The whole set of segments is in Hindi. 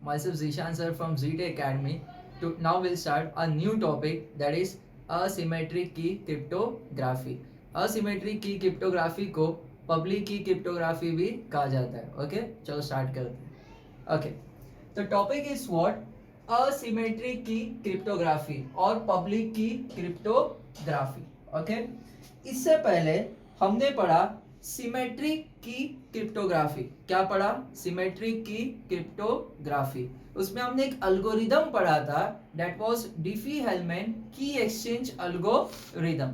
myself Zishan sir from ZT Academy. Now we'll start a new topic, that is asymmetric key cryptography. asymmetric key cryptography को पब्लिक की क्रिप्टोग्राफी भी कहा जाता है. ओके, चलो स्टार्ट करते हैं. ओके, तो topic is what, asymmetric key cryptography और पब्लिक की क्रिप्टोग्राफी. ओके, इससे पहले हमने पढ़ा सिमेट्रिक की क्रिप्टोग्राफी. क्या पढ़ा? सिमेट्रिक की क्रिप्टोग्राफी. उसमें हमने एक एल्गोरिदम पढ़ा था, दैट वाज डिफी-हेलमैन की एक्सचेंज एल्गोरिदम.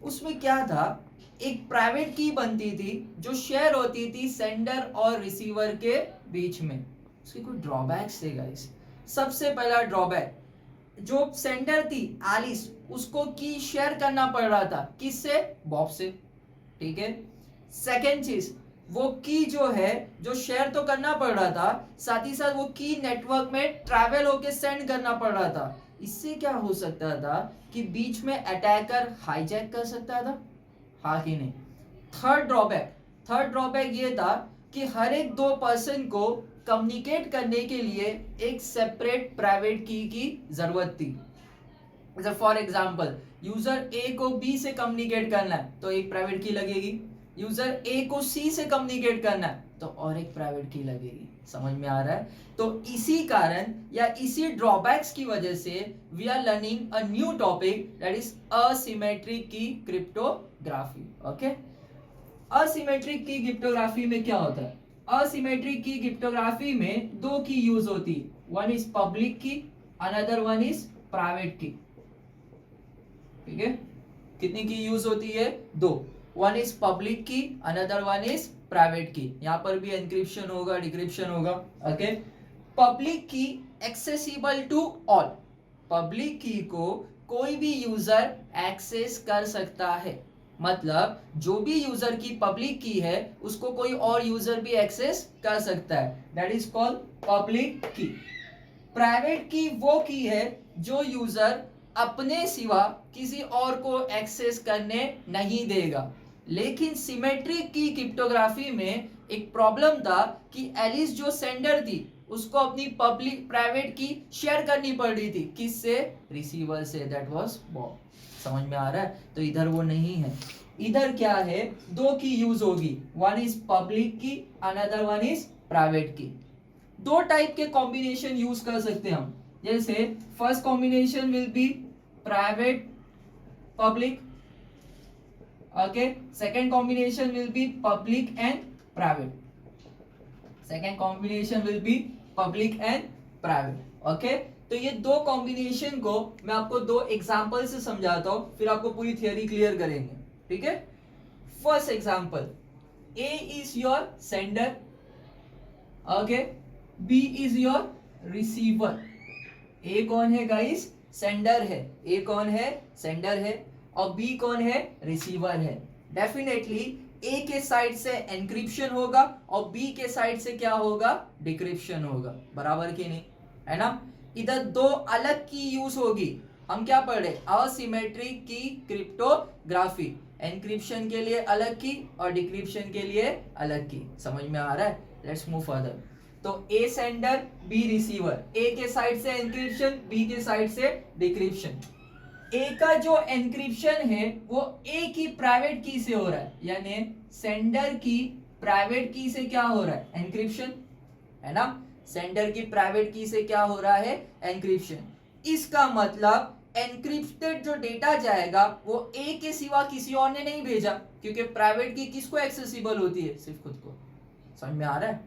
उसमें क्या था, एक प्राइवेट की बनती थी जो शेयर होती थी सेंडर और रिसीवर के बीच में. उसके कुछ ड्रॉबैक्स थे गाइस. सबसे पहला ड्रॉबैक, जो सेंडर थी एलिस, उसको की शेयर करना पड़ रहा था. किससे? बॉब से. ठीक है. सेकेंड चीज, वो की जो है, जो शेयर तो करना पड़ रहा था, साथ ही साथ वो की नेटवर्क में ट्रैवल होके सेंड करना पड़ रहा था. इससे क्या हो सकता था कि बीच में अटैकर हाईजैक कर सकता था. हाँ कि नहीं? थर्ड ड्रॉबैक ये था कि हर एक दो पर्सन को कम्युनिकेट करने के लिए एक सेपरेट प्राइवेट की जरूरत थी. फॉर एग्जाम्पल, यूजर ए को बी से कम्युनिकेट करना है तो एक प्राइवेट की लगेगी. यूजर ए को सी से कम्युनिकेट करना है तो और एक प्राइवेट की लगेगी. समझ में आ रहा है? तो इसी कारण या इसी ड्रॉबैक्स की वजह से we are learning a new topic, that is asymmetric key cryptography. Okay, asymmetric key cryptography में क्या होता है? असिमेट्रिक की क्रिप्टोग्राफी में दो की यूज होती है. वन इज पब्लिक की, अनदर वन इज प्राइवेट की. ठीक है, कितनी की यूज होती है? दो. वन इज पब्लिक की, अनदर वन इज प्राइवेट की. यहां पर भी एनक्रिप्शन होगा, डिक्रिप्शन होगा. ओके, पब्लिक की एक्सेसिबल टू ऑल. पब्लिक की को कोई भी यूजर एक्सेस कर सकता है. मतलब जो भी यूजर की पब्लिक की है उसको कोई और यूजर भी एक्सेस कर सकता है. दैट इज कॉल्ड पब्लिक की. प्राइवेट की वो की है जो यूजर अपने सिवा किसी और को एक्सेस करने नहीं देगा. लेकिन सिमेट्रिक की क्रिप्टोग्राफी में एक प्रॉब्लम था कि एलिस जो सेंडर थी उसको अपनी पब्लिक प्राइवेट की शेयर करनी पड़ रही थी. किससे? रिसीवर से. That was Bob. समझ में आ रहा है? तो इधर वो नहीं है. इधर क्या है, दो की यूज होगी. वन इज पब्लिक की, अनदर वन इज प्राइवेट की. दो टाइप के कॉम्बिनेशन यूज कर सकते हैं हम. जैसे first combination will be private public. Okay, second combination will be public and private. Second combination will be public and private. Okay, तो ये दो कॉम्बिनेशन को मैं आपको दो एग्जांपल से समझाता हूं, फिर आपको पूरी थियरी क्लियर करेंगे. ठीक है. First example, A is your sender. Okay, B is your receiver. A कौन है गाइस? सेंडर है. ए कौन है? सेंडर है. और बी कौन है? रिसीवर है. डेफिनेटली ए के साइड से एनक्रिप्शन होगा और बी के साइड से क्या होगा? डिक्रिप्शन होगा. बराबर की नहीं? है ना? इधर दो अलग की यूज होगी. हम क्या पढ़ रहे? Asymmetric key cryptography. एनक्रिप्शन के लिए अलग की और डिक्रिप्शन के लिए अलग की. समझ में आ रहा है? Let's move further. तो ए सेंडर, बी रिसीवर. ए के साइड से एनक्रिप्शन, बी के साइड से डिक्रिप्शन. ए का जो एनक्रिप्शन है वो ए की प्राइवेट की से हो रहा है, यानी सेंडर की प्राइवेट की से क्या हो रहा है? एनक्रिप्शन. है ना? सेंडर की प्राइवेट की से क्या हो रहा है? एनक्रिप्शन. इसका मतलब एनक्रिप्टेड जो डेटा जाएगा वो ए के सिवा किसी और ने नहीं भेजा, क्योंकि प्राइवेट की किसको एक्सेसिबल होती है? सिर्फ खुद को. समझ में आ रहा है?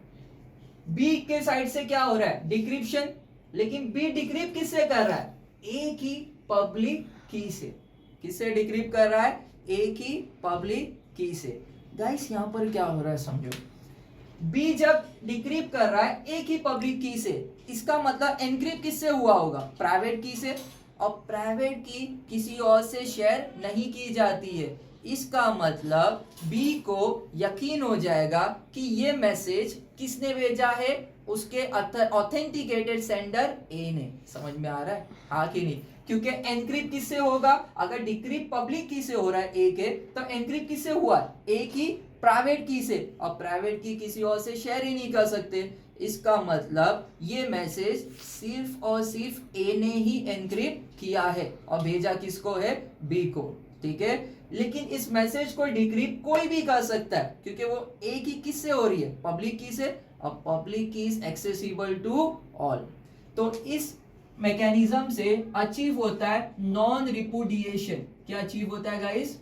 बी के साइड से क्या हो रहा है? डिक्रिप्शन. लेकिन बी डिक्रिप्ट किससे कर रहा है? ए की पब्लिक की से. किससे डिक्रिप्ट कर रहा है? ए की पब्लिक की से. गाइस यहां पर क्या हो रहा है समझो. बी जब डिक्रिप्ट कर रहा है ए की पब्लिक की से, इसका मतलब एनक्रिप्ट किससे हुआ होगा? प्राइवेट की से. और प्राइवेट की किसी और से शेयर नहीं की जाती है. इसका मतलब बी को यकीन हो जाएगा कि ये मैसेज किसने भेजा है? उसके ऑथेंटिकेटेड सेंडर ए ने. समझ में आ रहा है? हाँ कि नहीं? क्योंकि एनक्रिप्ट किससे होगा? अगर डिक्रिप्ट पब्लिक की से हो रहा है ए के, तो एनक्रिप्ट किससे हुआ? ए की प्राइवेट की से. और प्राइवेट की किसी और से शेयर ही नहीं कर सकते. इसका मतलब ये मैसेज सिर्फ और सिर्फ ए ने ही एनक्रिप्ट किया है और भेजा किसको है, बी को, ठीक है। लेकिन इस मैसेज को डिक्रिप्ट कोई भी कर सकता है क्योंकि वो ए की किससे हो रही है, पब्लिक की से, और पब्लिक की इज एक्सेसिबल टू ऑल। तो इस मैकेनिज्म से अचीव होता है नॉन रिपुडिएशन। क्या अचीव होता है गाइस,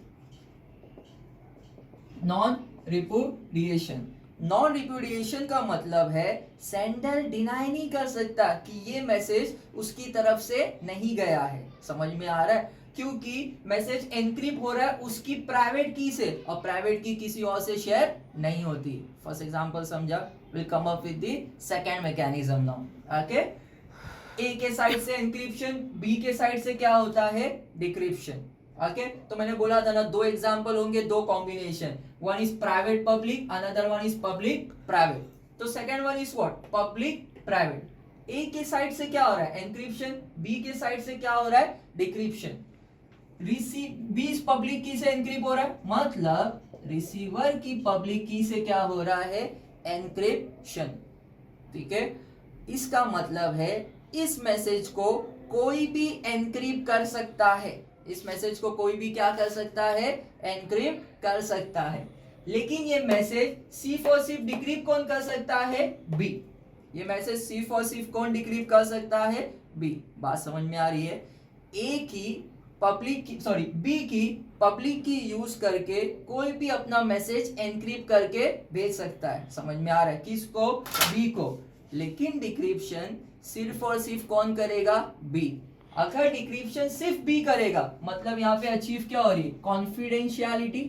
नॉन रिपुडिएशन। नॉन रिपुडिएशन का मतलब है सेंडर डिनाई नहीं कर सकता कि ये मैसेज उसकी तरफ से नहीं गया है। समझ में आ रहा है, क्योंकि मैसेज एनक्रिप्ट हो रहा है उसकी प्राइवेट की से, और प्राइवेट की किसी और से शेयर नहीं होती। फर्स्ट एग्जांपल समझा, will come up with the second mechanism now. Okay, A के साइड से एनक्रिप्शन, बी के साइड से क्या होता है, डिक्रिप्शन। ओके, तो मैंने बोला था ना दो एग्जांपल होंगे, दो combination, one is private public, another one is public private. तो second one is what, public private. A के साइड से क्या हो रहा है, एनक्रिप्शन, बी के साइड से क्या हो रहा है, डिक्रिप्शन। बी पब्लिक की से एनक्रिप्ट हो रहा है, मतलब रिसीवर की पब्लिक की से क्या हो रहा है, एनक्रिप्शन, ठीक है। इसका मतलब है इस मैसेज को कोई भी एनक्रिप्ट कर सकता है, इस मैसेज को कोई भी क्या कर सकता है, एनक्रिप्ट कर सकता है। लेकिन ये मैसेज सिर्फ और सिर्फ डिक्रिप्ट कौन कर सकता है, बी। ये मैसेज सिर्फ और सिर्फ कौन डिक्रिप्ट कर सकता है, बी। बात समझ में आ रही है। ए की पब्लिक की, सॉरी बी की पब्लिक की यूज करके कोई भी अपना मैसेज एनक्रिप्ट करके भेज सकता है। समझ में आ रहा है, किसको, बी को। लेकिन डिक्रिप्शन सिर्फ और सिर्फ कौन करेगा, बी। अगर डिक्रिप्शन सिर्फ बी करेगा मतलब यहां पे अचीव क्या हो रही है, कॉन्फिडेंशियलिटी।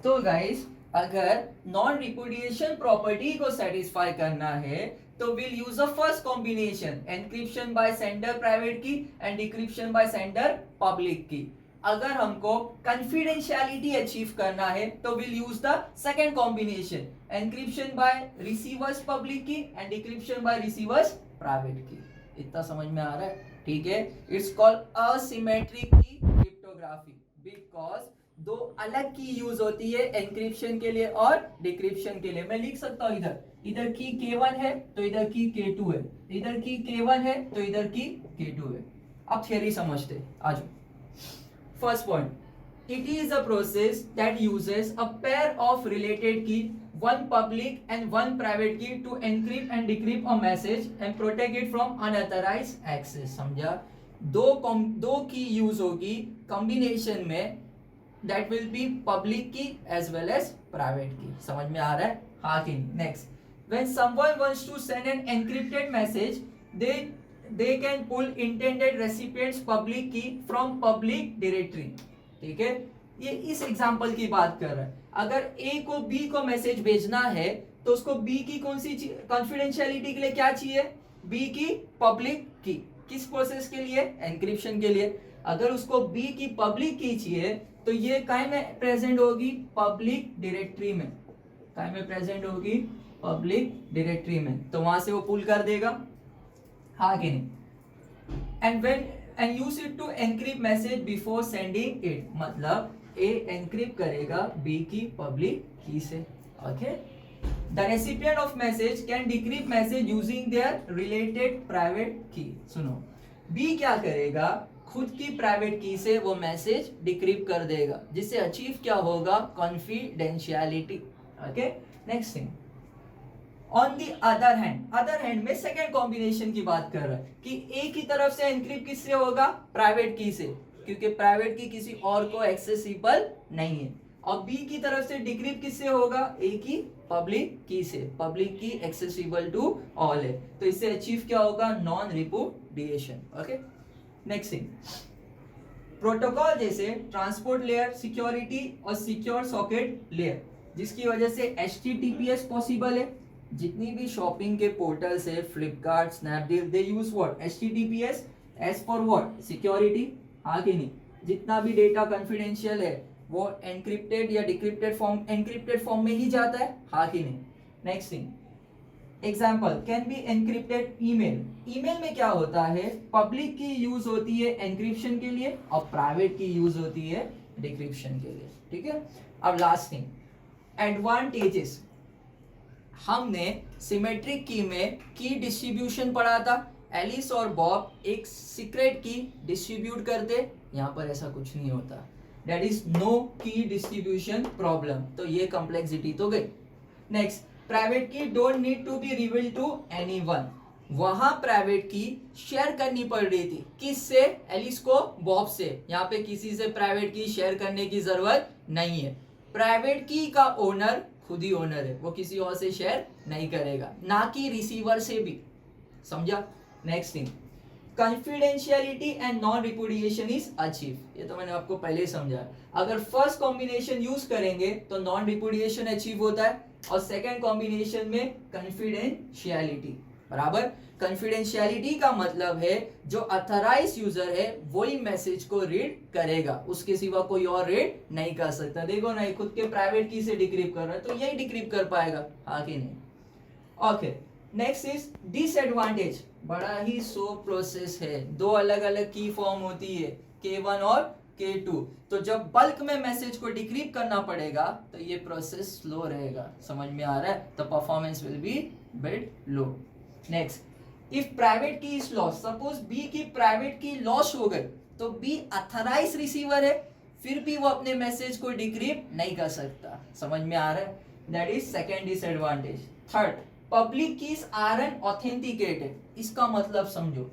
तो गाइस अगर नॉन रिपुडिएशन प्रॉपर्टी को सेटिस्फाई करना है तो will use a first combination, encryption by sender private key and decryption by sender public key. अगर हमको कॉन्फिडेंशियलिटी अचीव करना है तो will use the second combination, encryption by receiver's public key and decryption by receiver's private key. इतना समझ में आ रहा है, ठीक है। It's called asymmetric key cryptography because दो अलग की यूज होती है एनक्रिप्शन के लिए और डिक्रिप्शन के लिए। मैं लिख सकता हूं इधर की K1 है तो इधर की K2 है, इधर की K1 है तो इधर की K2 है। अब थियरी समझते, आज first point, it is a process that uses a pair of related key, one public and one private key to encrypt and decrypt a message and protect it from unauthorized access। समझा, दो की यूज होगी कॉम्बिनेशन में, that will be public key as well as private key। समझ में आ रहा है, हाँ कि नहीं। Next, when someone wants to send an encrypted message they can pull intended recipient's public key from public directory। ठीक है, ये इस एग्जांपल की बात कर रहा है। अगर ए को बी को मैसेज भेजना है तो उसको बी की कौन सी कॉन्फिडेंशियलिटी के लिए क्या चाहिए, बी की पब्लिक की। किस प्रोसेस के लिए, एनक्रिप्शन के लिए। अगर उसको बी की पब्लिक की चाहिए तो ये काय में प्रेजेंट होगी, पब्लिक डायरेक्टरी में। काय में प्रेजेंट होगी, पब्लिक डायरेक्टरी में, तो वहां से वो पुल कर देगा, हाँ कि नहीं। And use it to encrypt message before sending it, मतलब ए एनक्रिप्ट करेगा बी की पब्लिक की से। Okay, the recipient of message can decrypt message using their related private key. सुनो, बी क्या करेगा, खुद की प्राइवेट की से वो मैसेज डिक्रिप्ट कर देगा, जिससे अचीव क्या होगा, confidentiality. Okay, next thing, on the other hand में सेकेंड कॉम्बिनेशन की बात कर रहा है कि ए की तरफ से एनक्रिप्ट किससे होगा, प्राइवेट की से, क्योंकि प्राइवेट की किसी और को एक्सेसिबल नहीं है। और बी की तरफ से डिक्रिप्ट किससे होगा, ए की पब्लिक की से, पब्लिक की एक्सेसिबल टू ऑल है, तो इससे अचीव क्या होगा, non repudiation. Okay, next thing, protocol जैसे ट्रांसपोर्ट लेयर, सिक्योरिटी और सिक्योर सॉकेट लेयर, जिसकी वजह से HTTPS पॉसिबल है। जितनी भी शॉपिंग के पोर्टल्स है, Flipkart, Snapdeal, they use what, HTTPS as for what, security, हाँ कि नहीं। जितना भी डेटा कॉन्फिडेंशियल है वो एनक्रिप्टेड या डिक्रिप्टेड फॉर्म, एनक्रिप्टेड फॉर्म में ही जाता है, हाँ कि नहीं। Next thing, example can be encrypted email. Email में क्या होता है, पब्लिक की यूज होती है एनक्रिप्शन के लिए और प्राइवेट की यूज होती है डिक्रिप्शन के लिए। ठीक है, अब लास्ट थिंग, एडवांटेजेस, हमने सिमेट्रिक की में की डिस्ट्रीब्यूशन पढ़ा था। एलिस और बॉब एक सीक्रेट की डिस्ट्रीब्यूट करते, यहाँ पर ऐसा कुछ नहीं होता, that is no key distribution problem, तो ये कॉम्प्लेक्सिटी तो गई। Next, private key don't need to be revealed to anyone, वहां प्राइवेट की शेयर करनी पड़ रही थी, किससे? एलिस को बॉब से। यहाँ पे किसी से प्राइवेट की शेयर करने की जरूरत नहीं है। प्राइवेट की का ओनर खुद ही ओनर है, वो किसी और से शेयर नहीं करेगा, ना कि रिसीवर से भी, समझा? Next thing, confidentiality and non repudiation is achieve, ये तो मैंने आपको पहले ही समझाया। अगर फर्स्ट कॉम्बिनेशन यूज करेंगे तो नॉन रिपुडिएशन अचीव होता है, और सेकेंड कॉम्बिनेशन में कॉन्फिडेंशियलिटी, बराबर। कॉन्फिडेंशियलिटी का मतलब है जो अथराइज यूजर है वही मैसेज को रीड करेगा, उसके सिवा कोई और रीड नहीं कर सकता। देखो ना, खुद के प्राइवेट की से डिक्रिप्ट कर रहा है तो यही डिक्रिप्ट कर पाएगा, हाँ कि नहीं? ओके, नेक्स्ट इज डिसएडवांटेज, बड़ा ही स्लो प्रोसेस है, दो अलग अलग की फॉर्म होती है, K1 और K2, तो जब बल्क में मैसेज को डिक्रिप्ट करना पड़ेगा तो ये प्रोसेस स्लो रहेगा, समझ में आ रहा है? तो performance will be bit low. Next, if private की इज लॉस, सपोज बी की प्राइवेट की लॉस हो गई, तो बी अथराइज रिसीवर है, फिर भी वो अपने मैसेज को डिक्रिप्ट नहीं कर सकता, समझ में आ रहा है? That is second disadvantage. Third, public keys are unauthenticated, इसका मतलब समझो,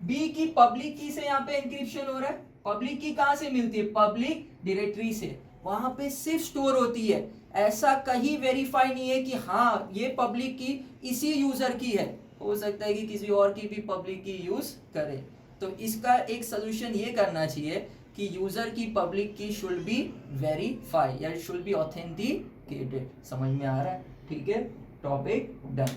बी की पब्लिक की से यहाँ पे इंक्रिप्शन हो रहा है, पब्लिक की कहां से मिलती है? पब्लिक डायरेक्टरी से, वहां पे सिर्फ स्टोर होती है, ऐसा कहीं वेरीफाई नहीं है कि हाँ ये पब्लिक की इसी यूजर की है, हो सकता है कि किसी और की भी पब्लिक की यूज करे। तो इसका एक सोल्यूशन ये करना चाहिए कि यूजर की पब्लिक की शुड बी वेरीफाई या शुड बी ऑथेंटिकेटेड, समझ में आ रहा है? ठीक है, टॉपिक डन।